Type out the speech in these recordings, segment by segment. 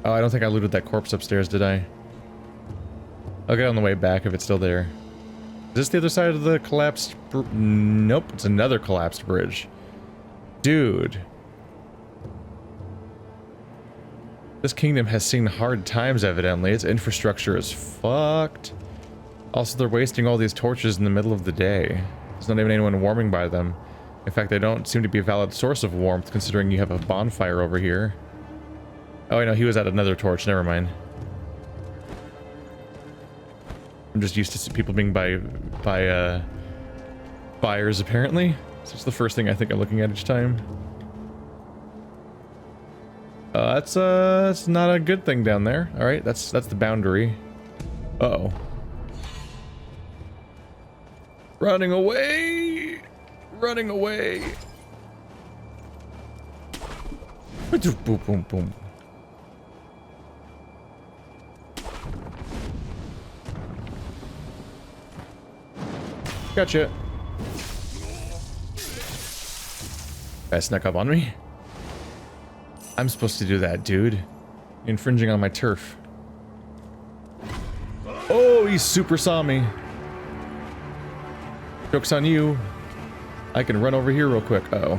Oh, I don't think I looted that corpse upstairs, did I? I'll get on the way back if it's still there. Is this the other side of the collapsed... Nope, it's another collapsed bridge. Dude. This kingdom has seen hard times, evidently. Its infrastructure is fucked. Also, they're wasting all these torches in the middle of the day. There's not even anyone warming by them. In fact, they don't seem to be a valid source of warmth, considering you have a bonfire over here. Oh, I know, he was at another torch. Never mind. I'm just used to people being by fires, apparently. So it's the first thing I think I'm looking at each time. That's not a good thing down there. All right, that's the boundary. Uh-oh. Running away! Running away! Boom, boom, boom. Gotcha. Guy snuck up on me. I'm supposed to do that, dude. You're infringing on my turf. Oh, he super saw me. Joke's on you. I can run over here real quick. Uh-oh.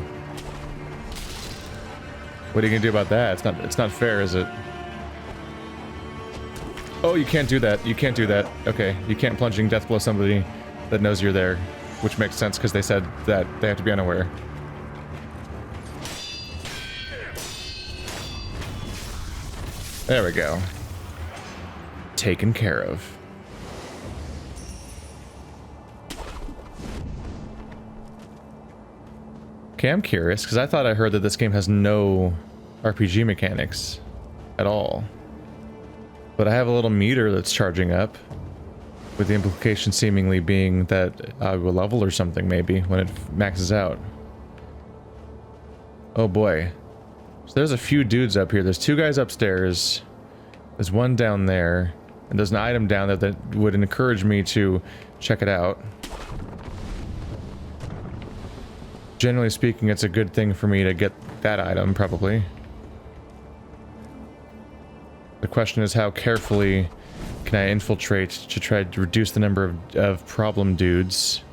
What are you gonna do about that? It's not fair, is it? Oh, you can't do that. You can't do that. Okay, you can't plunging death blow somebody that knows you're there, which makes sense because they said that they have to be unaware. There we go. Taken care of. Okay, I'm curious, because I thought I heard that this game has no RPG mechanics at all. But I have a little meter that's charging up, with the implication seemingly being that I will level or something, maybe, when it maxes out. Oh boy. So there's a few dudes up here. There's two guys upstairs. There's one down there. And there's an item down there that would encourage me to check it out. Generally speaking, it's a good thing for me to get that item, probably. The question is, how carefully can I infiltrate to try to reduce the number of problem dudes?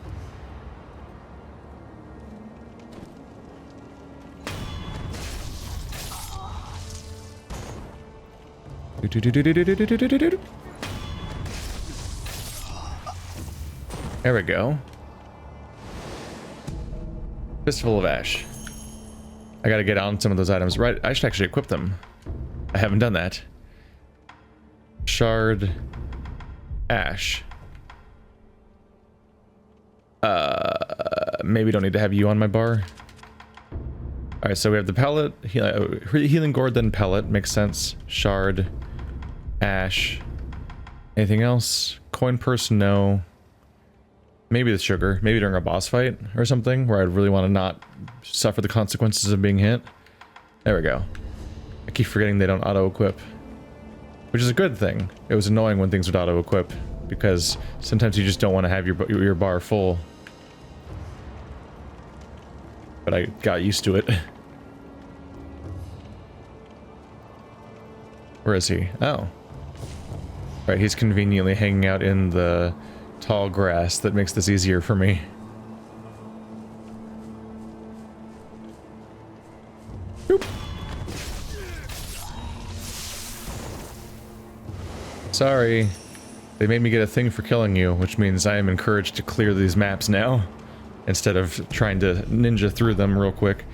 There we go. Fistful of Ash. I gotta get on some of those items. Right, I should actually equip them. I haven't done that. Shard. Ash. Maybe don't need to have you on my bar. Alright, so we have the pellet, healing gourd, then pellet. Makes sense. Shard. Ash. Anything else? Coin purse, no. Maybe the sugar. Maybe during a boss fight or something, where I'd really want to not suffer the consequences of being hit. There we go. I keep forgetting they don't auto-equip. Which is a good thing. It was annoying when things would auto-equip, because sometimes you just don't want to have your bar full. But I got used to it. Where is he? Oh. Right, he's conveniently hanging out in the tall grass that makes this easier for me. Boop. Sorry. They made me get a thing for killing you, which means I am encouraged to clear these maps now, instead of trying to ninja through them real quick.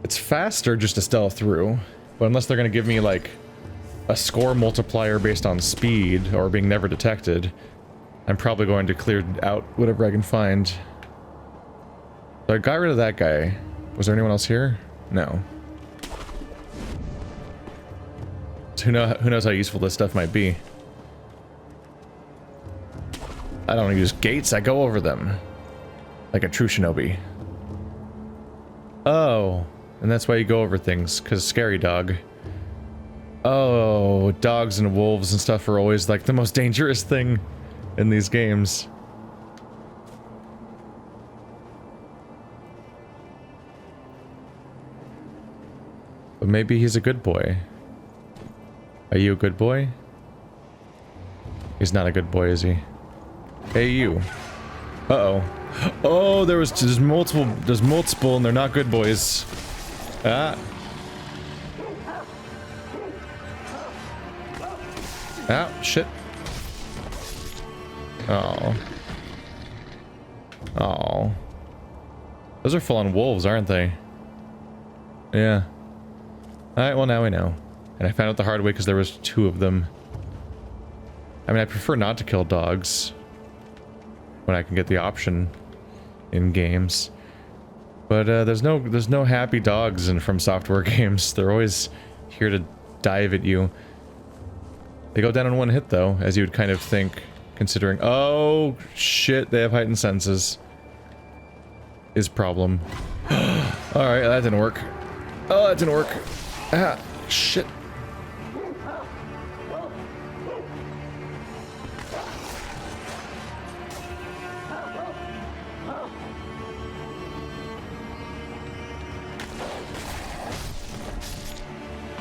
It's faster just to stealth through, but unless they're gonna give me, like, a score multiplier based on speed, or being never detected, I'm probably going to clear out whatever I can find. So I got rid of that guy. Was there anyone else here? No. So who knows how useful this stuff might be. I don't use gates, I go over them. Like a true shinobi. Oh, and that's why you go over things, because scary dog. Oh, dogs and wolves and stuff are always like the most dangerous thing in these games. But maybe he's a good boy. Are you a good boy? He's not a good boy, is he? Hey, you. Uh-oh. Oh, there's multiple, and they're not good boys. Ah. Ah, shit. Oh. Oh. Those are full-on wolves, aren't they? Yeah. Alright, well now we know. And I found out the hard way because there was 2 of them. I mean, I prefer not to kill dogs when I can get the option in games. But there's no happy dogs in FromSoftware games. They're always here to dive at you. They go down in 1 hit though, as you would kind of think, considering— oh shit, they have heightened senses. Is problem. Alright, that didn't work. Oh, that didn't work. Ah, shit.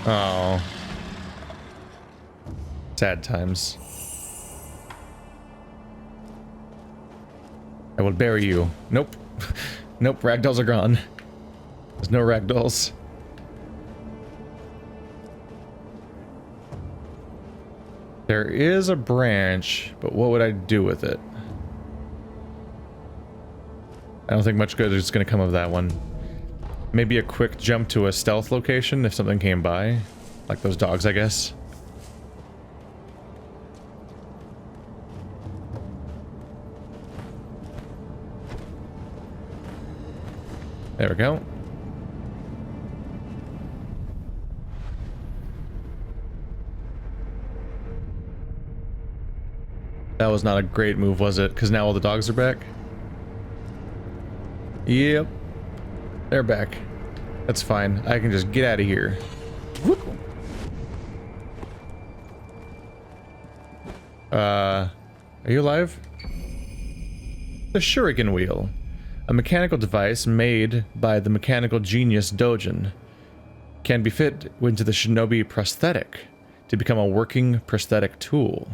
Oh. Sad times. I will bury you. Nope. Nope, ragdolls are gone. There's no ragdolls. There is a branch, but what would I do with it? I don't think much good is going to come of that one. Maybe a quick jump to a stealth location if something came by. Like those dogs, I guess. There we go. That was not a great move, was it? Because now all the dogs are back? Yep. They're back. That's fine. I can just get out of here. Whoop. Are you alive? The Shuriken wheel. A mechanical device made by the mechanical genius Dojin. Can be fit into the shinobi prosthetic to become a working prosthetic tool.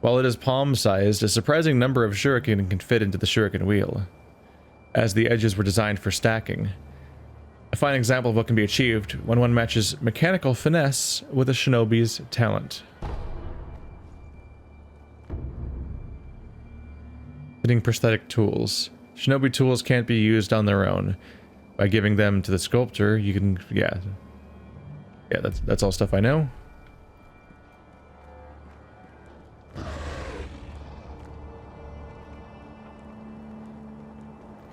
While it is palm-sized, a surprising number of shuriken can fit into the shuriken wheel, as the edges were designed for stacking. A fine example of what can be achieved when one matches mechanical finesse with a shinobi's talent. Fitting prosthetic tools. Shinobi tools can't be used on their own. By giving them to the sculptor, you can... Yeah, that's all stuff I know.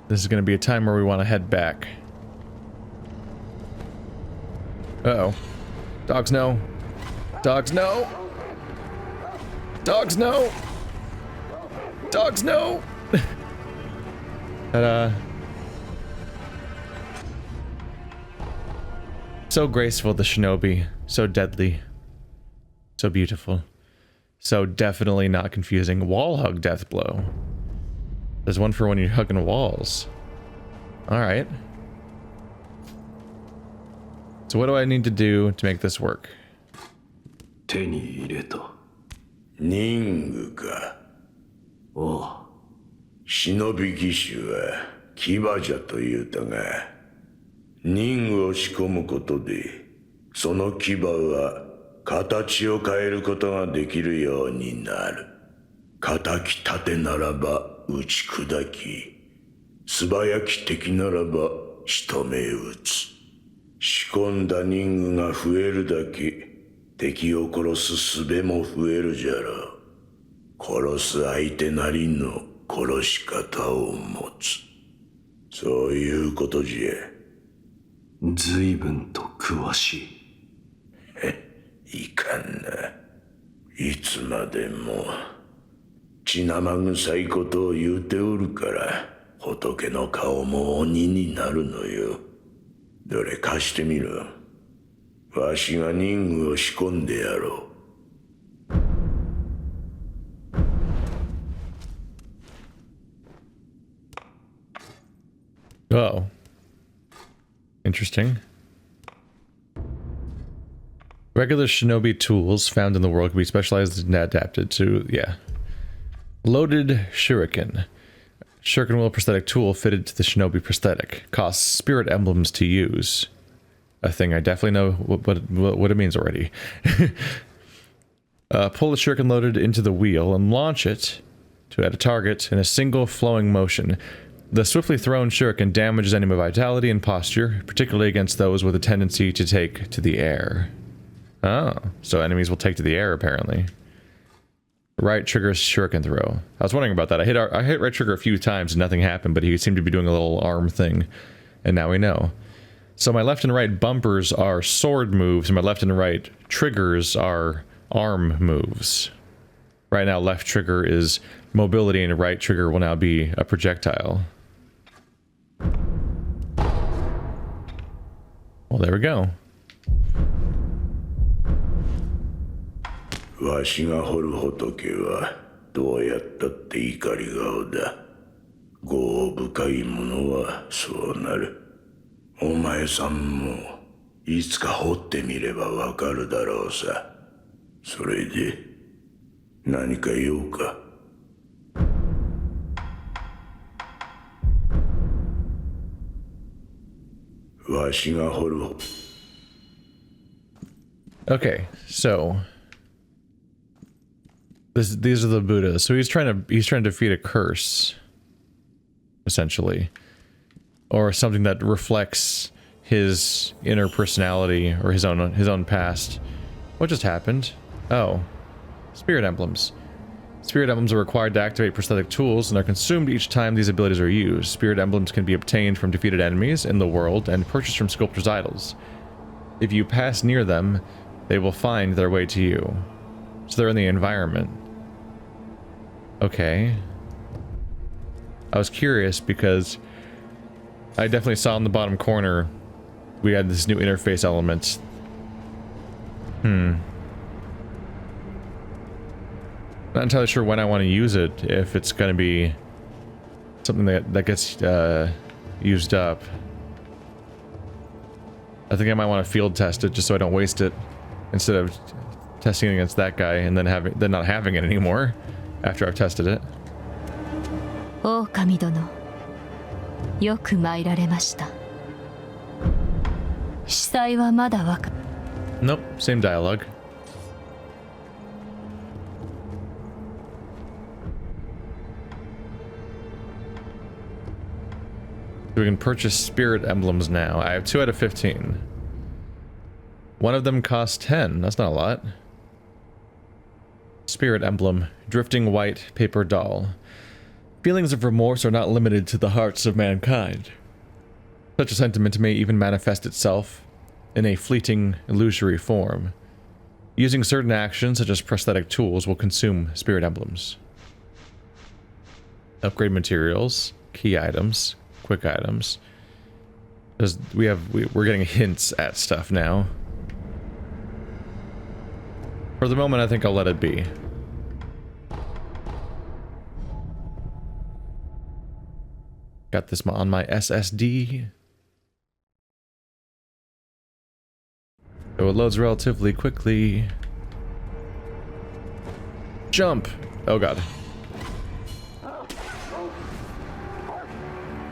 This is going to be a time where we want to head back. Uh-oh. Dogs, no. Dogs, no. Dogs, no. Dogs, no. So graceful, the shinobi. So deadly. So beautiful. So definitely not confusing. Wall hug death blow. There's one for when you're hugging walls. Alright. So what do I need to do to make this work? 手に入れた。任具か。おう。忍び騎士は騎馬じゃと言うたが、任具を仕込むことで、その騎馬は形を変えることができるようになる。敵盾ならば打ち砕き、素早き敵ならば仕留め撃つ。仕込んだ任具が増えるだけ、敵を殺す術も増えるじゃろう。殺す相手なりの殺し方を持つ。そういうことじゃ。随分と詳しい。いかんな。いつまでも血生臭いことを言うておるから、仏の顔も鬼になるのよ。どれ貸してみろ。わしが任具を仕込んでやろう。Oh. Interesting. Regular shinobi tools found in the world can be specialized and adapted to, yeah. Loaded Shuriken. Shuriken wheel prosthetic tool fitted to the shinobi prosthetic. Costs spirit emblems to use. A thing I definitely know what it means already. Pull the shuriken loaded into the wheel and launch it to at a target in a single flowing motion. The swiftly thrown shuriken damages enemy vitality and posture, particularly against those with a tendency to take to the air. Oh, so enemies will take to the air apparently. Right triggers shuriken throw. I was wondering about that. I hit right trigger a few times and nothing happened, but he seemed to be doing a little arm thing, and now we know. So my left and right bumpers are sword moves, and my left and right triggers are arm moves. Right now, left trigger is mobility, and right trigger will now be a projectile. Well, there we go. わしが掘る仏はどうやったって怒り顔だ。業深いものはそうなる。お前さんもいつか掘ってみればわかるだろうさ。それで何か用か。わしが掘る。Okay, so these are the Buddhas. So he's trying to defeat a curse, essentially, or something that reflects his inner personality or his own past. What just happened? Oh, spirit emblems. Spirit emblems are required to activate prosthetic tools and are consumed each time these abilities are used. Spirit emblems can be obtained from defeated enemies in the world and purchased from sculptors' idols. If you pass near them, they will find their way to you. So they're in the environment. Okay. I was curious because I definitely saw in the bottom corner we had this new interface element. Not entirely sure when I want to use it, if it's going to be something that gets used up. I think I might want to field test it just so I don't waste it, instead of testing it against that guy and then not having it anymore after I've tested it. Oh, Kami dono. Yoku mairaremashita. Shisai wa mada waka. Nope, same dialogue. So we can purchase spirit emblems now. I have 2 out of 15. One of them costs 10. That's not a lot. Spirit emblem. Drifting white paper doll. Feelings of remorse are not limited to the hearts of mankind. Such a sentiment may even manifest itself in a fleeting, illusory form. Using certain actions, such as prosthetic tools, will consume spirit emblems. Upgrade materials. Key items. Quick items. We're getting hints at stuff now. For the moment, I think I'll let it be. Got this on my SSD. So it loads relatively quickly. Jump! Oh god.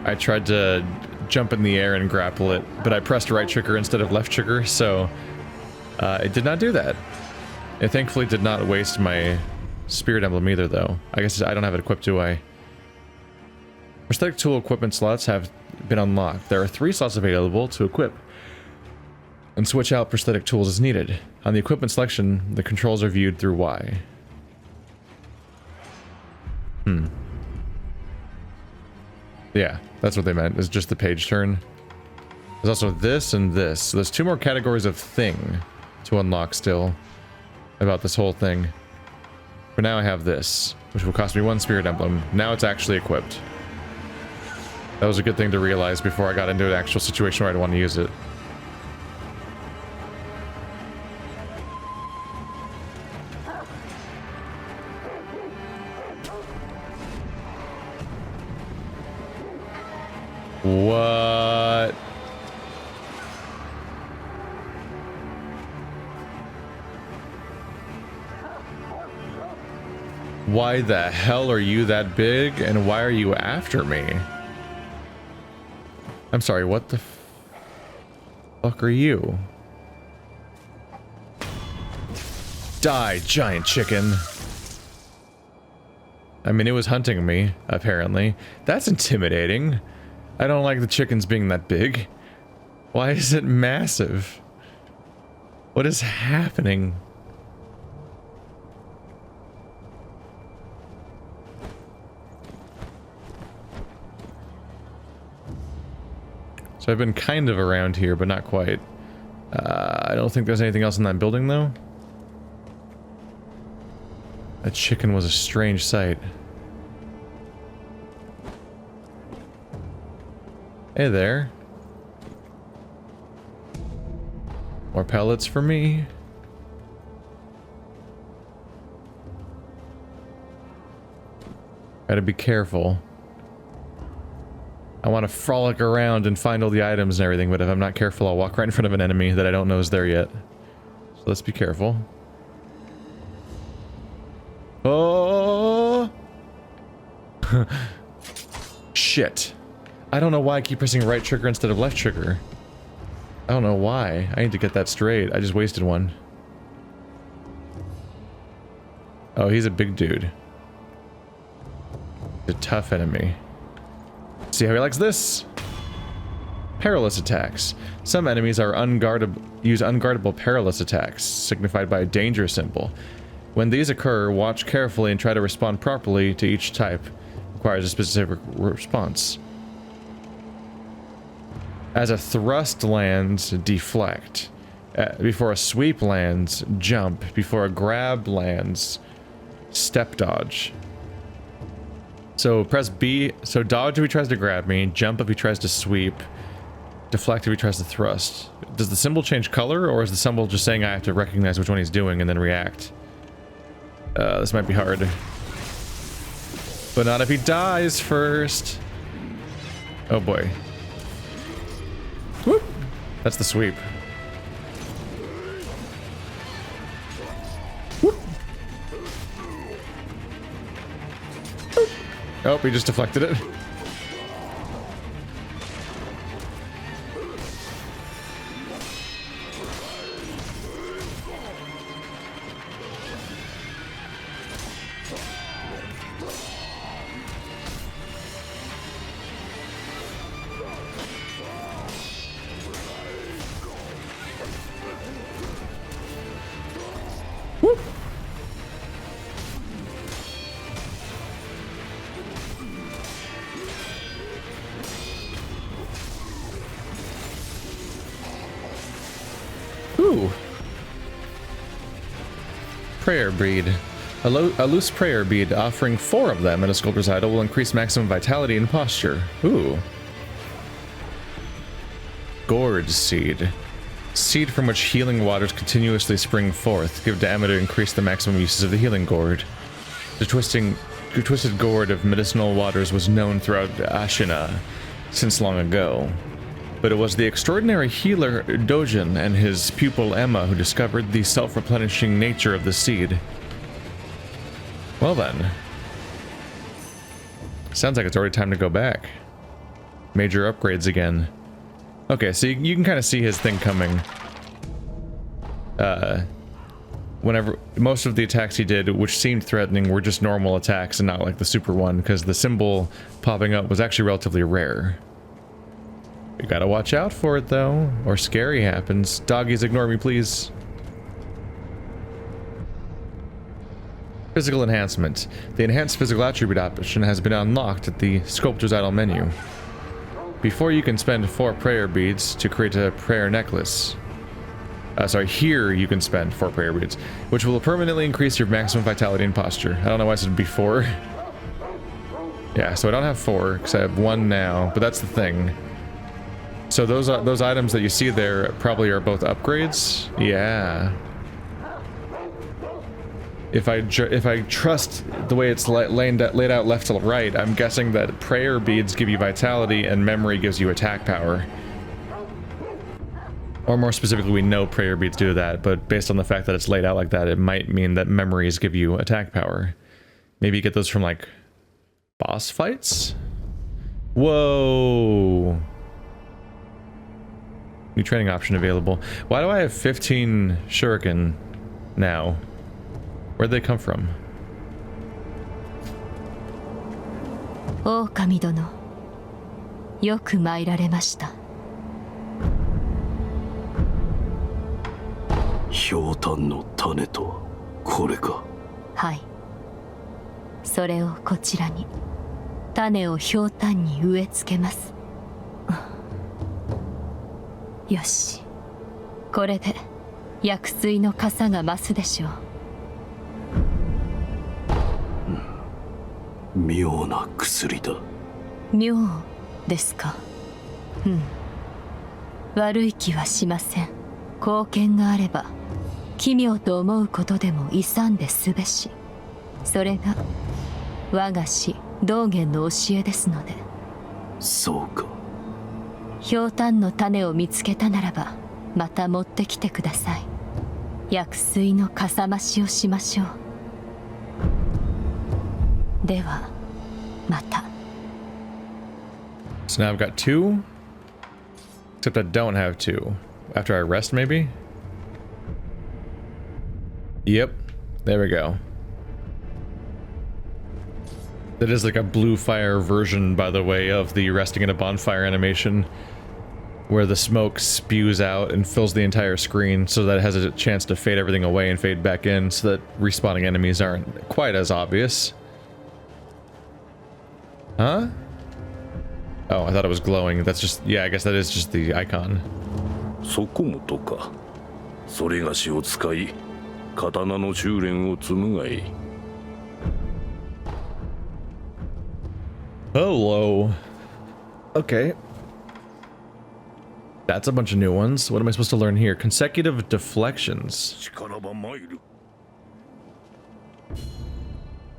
I tried to jump in the air and grapple it, but I pressed right trigger instead of left trigger, so it did not do that. It thankfully did not waste my spirit emblem either, though. I guess I don't have it equipped, do I? Prosthetic tool equipment slots have been unlocked. There are 3 slots available to equip and switch out prosthetic tools as needed. On the equipment selection, the controls are viewed through Y. Yeah, that's what they meant. It's just the page turn. There's also this and this. So there's 2 more categories of thing to unlock still about this whole thing. For now I have this, which will cost me 1 spirit emblem. Now it's actually equipped. That was a good thing to realize before I got into an actual situation where I'd want to use it. What? Why the hell are you that big, and why are you after me? I'm sorry, what the fuck are you? Die, giant chicken. I mean, it was hunting me, apparently. That's intimidating. I don't like the chickens being that big. Why is it massive? What is happening? So I've been kind of around here, but not quite. I don't think there's anything else in that building, though. That chicken was a strange sight. Hey there. More pellets for me. Gotta be careful. I want to frolic around and find all the items and everything, but if I'm not careful, I'll walk right in front of an enemy that I don't know is there yet. So let's be careful. Oh! Shit. I don't know why I keep pressing right trigger instead of left trigger. I don't know why. I need to get that straight. I just wasted one. Oh, he's a big dude. He's a tough enemy. See how he likes this? Perilous attacks. Some enemies are use unguardable perilous attacks, signified by a danger symbol. When these occur, watch carefully and try to respond properly to each type. Requires a specific response. As a thrust lands, deflect. Before a sweep lands, jump. Before a grab lands, step dodge. So press B, so dodge if he tries to grab me, jump if he tries to sweep, deflect if he tries to thrust. Does the symbol change color, or is the symbol just saying I have to recognize which one he's doing and then react? This might be hard. But not if he dies first. Oh boy. Whoop! That's the sweep. Whoop! Oh, he just deflected it. Prayer bead. A loose prayer bead offering 4 of them at a sculptor's idol will increase maximum vitality and posture. Ooh. Gourd seed. Seed from which healing waters continuously spring forth. Give to Emma to increase the maximum uses of the healing gourd. The twisted gourd of medicinal waters was known throughout Ashina since long ago. But it was the extraordinary healer Dojin and his pupil Emma who discovered the self-replenishing nature of the seed. Well then. Sounds like it's already time to go back. Major upgrades again. Okay, so you can kind of see his thing coming. Whenever most of the attacks he did, which seemed threatening, were just normal attacks and not like the super one, because the symbol popping up was actually relatively rare. You gotta watch out for it, though, or scary happens. Doggies, ignore me, please. Physical enhancement. The enhanced physical attribute option has been unlocked at the sculptor's idol menu. Before you can spend 4 prayer beads to create a prayer necklace. Here you can spend 4 prayer beads, which will permanently increase your maximum vitality and posture. I don't know why I said before. Yeah, so I don't have 4, because I have 1 now, but that's the thing. So those items that you see there probably are both upgrades. Yeah. If I trust the way it's laid out left to right, I'm guessing that prayer beads give you vitality and memory gives you attack power. Or more specifically, we know prayer beads do that, but based on the fact that it's laid out like that, it might mean that memories give you attack power. Maybe get those from like boss fights? Whoa. New training option available. Why do I have 15 Shuriken now? Where'd they come from? 狼殿、よく参られました。ひょうたんの種とこれか。はい。それをこちらに。種をひょうたんに植え付けます。よし。これで薬水の傘が増すでしょう。妙な薬だ。妙ですか。うん。悪い気はしません。貢献があれば奇妙と思うことでも勇んですべし。それが我が師道元の教えですので。そうか。ひょうたんの種を見つけたならばまた持ってきてください。薬水のかさ増しをしましょう。ではまた。 So now I've got 2, except I don't have 2. After I rest, maybe? Yep, there we go. That is like a blue fire version, by the way, of the resting in a bonfire animation, where the smoke spews out and fills the entire screen so that it has a chance to fade everything away and fade back in so that respawning enemies aren't quite as obvious. Huh? Oh, I thought it was glowing. That's just, yeah, I guess that is just the icon. そこもとか。それがしを使い、刀の修練を積むがいい。Hello. Okay. That's a bunch of new ones. What am I supposed to learn here? Consecutive deflections. 力ば参る。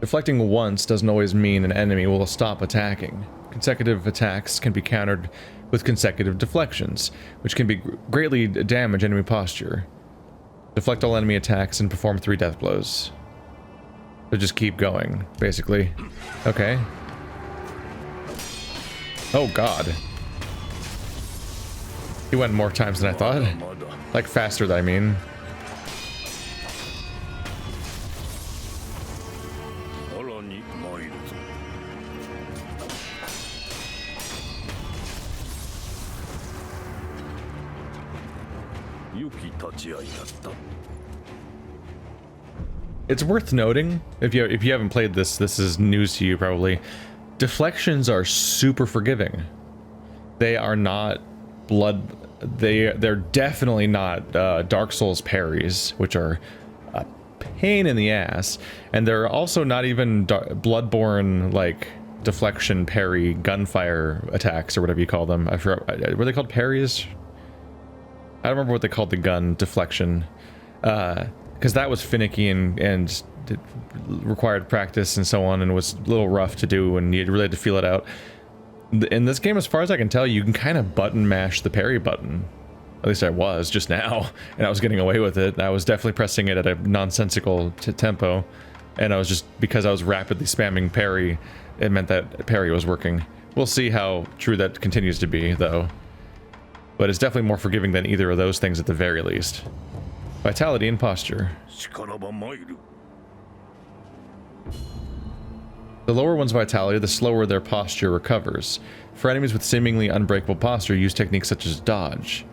Deflecting once doesn't always mean an enemy will stop attacking. Consecutive attacks can be countered with consecutive deflections, which can be greatly damage enemy posture. Deflect all enemy attacks and perform 3 death blows. So just keep going, basically. Okay. Oh god. He went more times than I thought. Like faster, I mean. It's worth noting, if you haven't played this, this is news to you probably. Deflections are super forgiving. They are not they're definitely not Dark Souls parries, which are a pain in the ass, and they're also not even Bloodborne like deflection parry gunfire attacks or whatever you call them. I forgot, were they called parries? I don't remember what they called the gun deflection, because that was finicky and required practice and so on, and was a little rough to do, and you really had to feel it out. In this game, as far as I can tell, you can kind of button mash the parry button. At least I was just now, and I was getting away with it. I was definitely pressing it at a nonsensical tempo, and I was just, because I was rapidly spamming parry, it meant that parry was working. We'll see how true that continues to be, though. But it's definitely more forgiving than either of those things at the very least. Vitality and posture. The lower one's vitality, the slower their posture recovers. For enemies with seemingly unbreakable posture, use techniques such as dodge.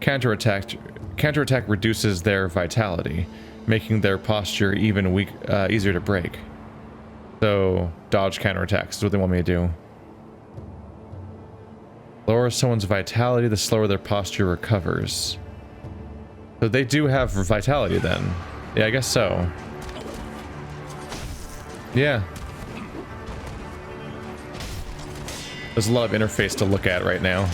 Counterattack reduces their vitality, making their posture even easier to break. So, dodge counterattacks is what they want me to do. Lower someone's vitality, the slower their posture recovers. So they do have vitality then. Yeah, I guess so. Yeah. There's a lot of interface to look at right now.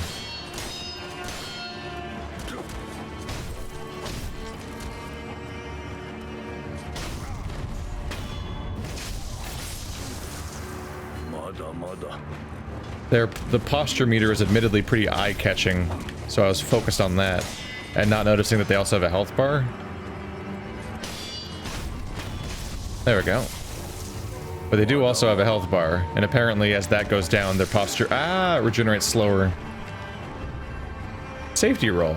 The posture meter is admittedly pretty eye-catching, so I was focused on that, and not noticing that they also have a health bar. There we go. But they do also have a health bar, and apparently as that goes down, their posture regenerates slower. Safety roll.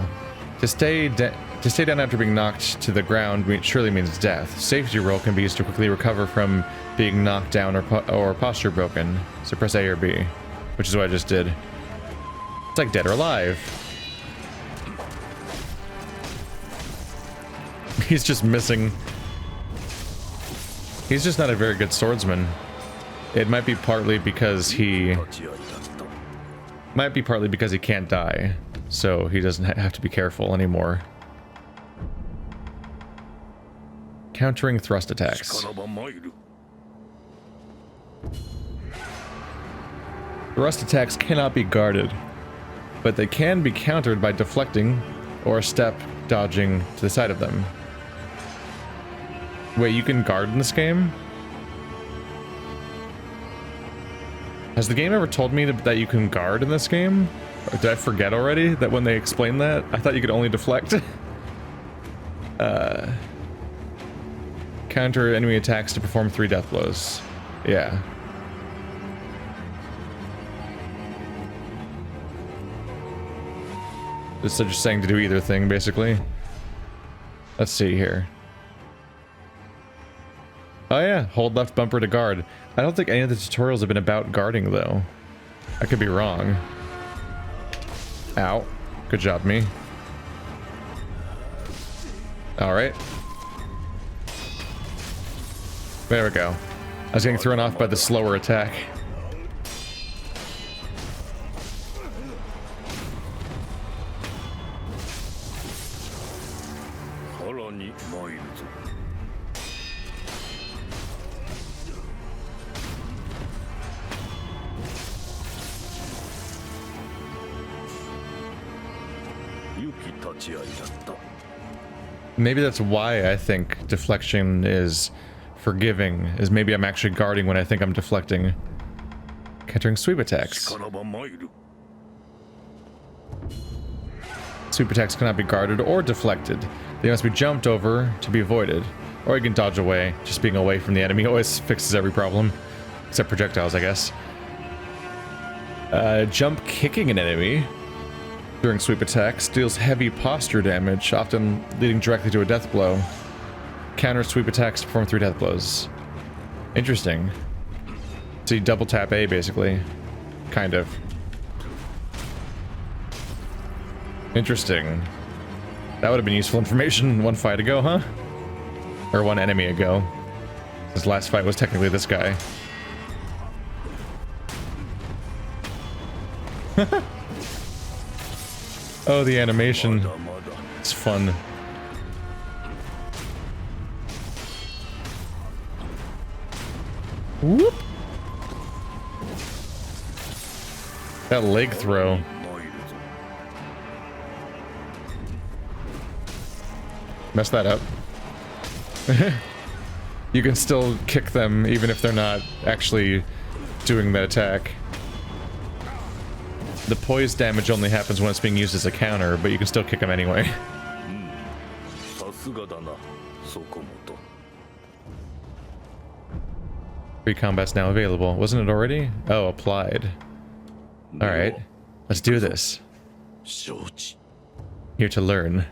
To stay down after being knocked to the ground surely means death. Safety roll can be used to quickly recover from being knocked down or posture broken. So press A or B, which is what I just did. It's like dead or alive. He's just missing. He's just not a very good swordsman. It might be partly because he can't die, so he doesn't have to be careful anymore. Countering thrust attacks. Thrust attacks cannot be guarded, but they can be countered by deflecting or step dodging to the side of them. Wait, you can guard in this game? Has the game ever told me that you can guard in this game? Or did I forget already that when they explained that? I thought you could only deflect. Counter enemy attacks to perform 3 death blows. Yeah. It's just saying to do either thing, basically. Let's see here. Oh yeah, hold left bumper to guard. I don't think any of the tutorials have been about guarding, though. I could be wrong. Ow. Good job, me. Alright. There we go. I was getting thrown off by the slower attack. Maybe that's why I think deflection is forgiving, is maybe I'm actually guarding when I think I'm deflecting. Countering sweep attacks. Sweep attacks cannot be guarded or deflected. They must be jumped over to be avoided. Or you can dodge away. Just being away from the enemy always fixes every problem. Except projectiles, I guess. Jump kicking an enemy during sweep attacks deals heavy posture damage, often leading directly to a death blow. Counter sweep attacks to perform 3 death blows. Interesting. So you double tap A, basically. Kind of. Interesting. That would have been useful information one fight ago, huh? Or one enemy ago. This last fight was technically this guy. Oh, the animation. It's fun. Whoop! That leg throw. Mess that up. You can still kick them even if they're not actually doing that attack. The poise damage only happens when it's being used as a counter, but you can still kick them anyway. Free combat's now available. Wasn't it already? Oh, applied. Alright. Let's do this. Here to learn.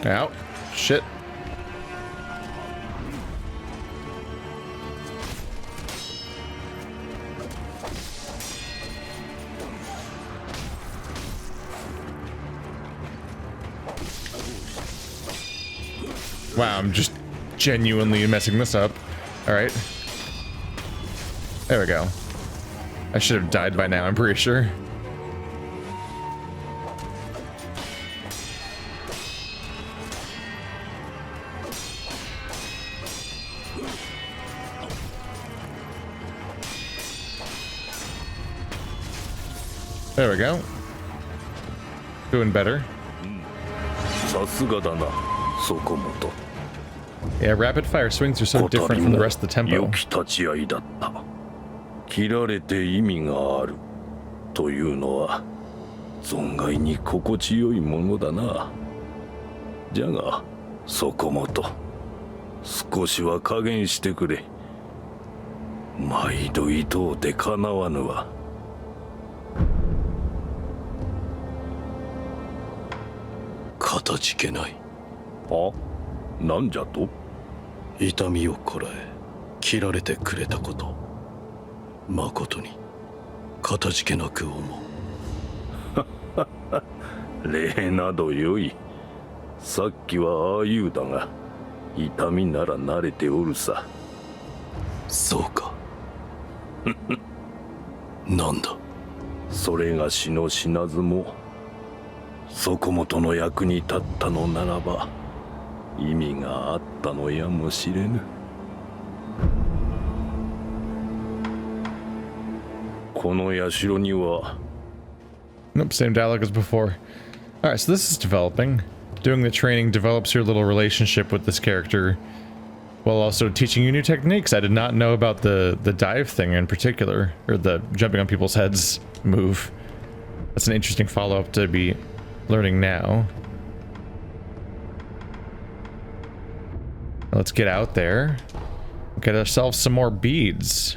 Ow. Shit. Wow, I'm just genuinely messing this up. Alright. There we go. I should have died by now, I'm pretty sure. There we go. Doing better. Yeah, rapid fire swings are so different from the rest of the tempo. 存外に心地よいものだな。じゃがそこもと少しは加減してくれ。毎度いとうてかなわぬわ。かたじけない。は？なんじゃと？痛みをこらえ切られてくれたこと、まことにかたじけなく思う。礼などよい。さっきはああいうだが、痛みなら慣れておるさ。そうか。なんだ。それがしの死なずもそこもとの役に立ったのならば意味があったのやもしれぬ。この社には Nope, same dialogue as before. Alright, so this is developing. Doing the training develops your little relationship with this character while also teaching you new techniques. I did not know about the dive thing in particular, or the jumping on people's heads move. That's an interesting follow-up to be learning now. Let's get out there. Get ourselves some more beads.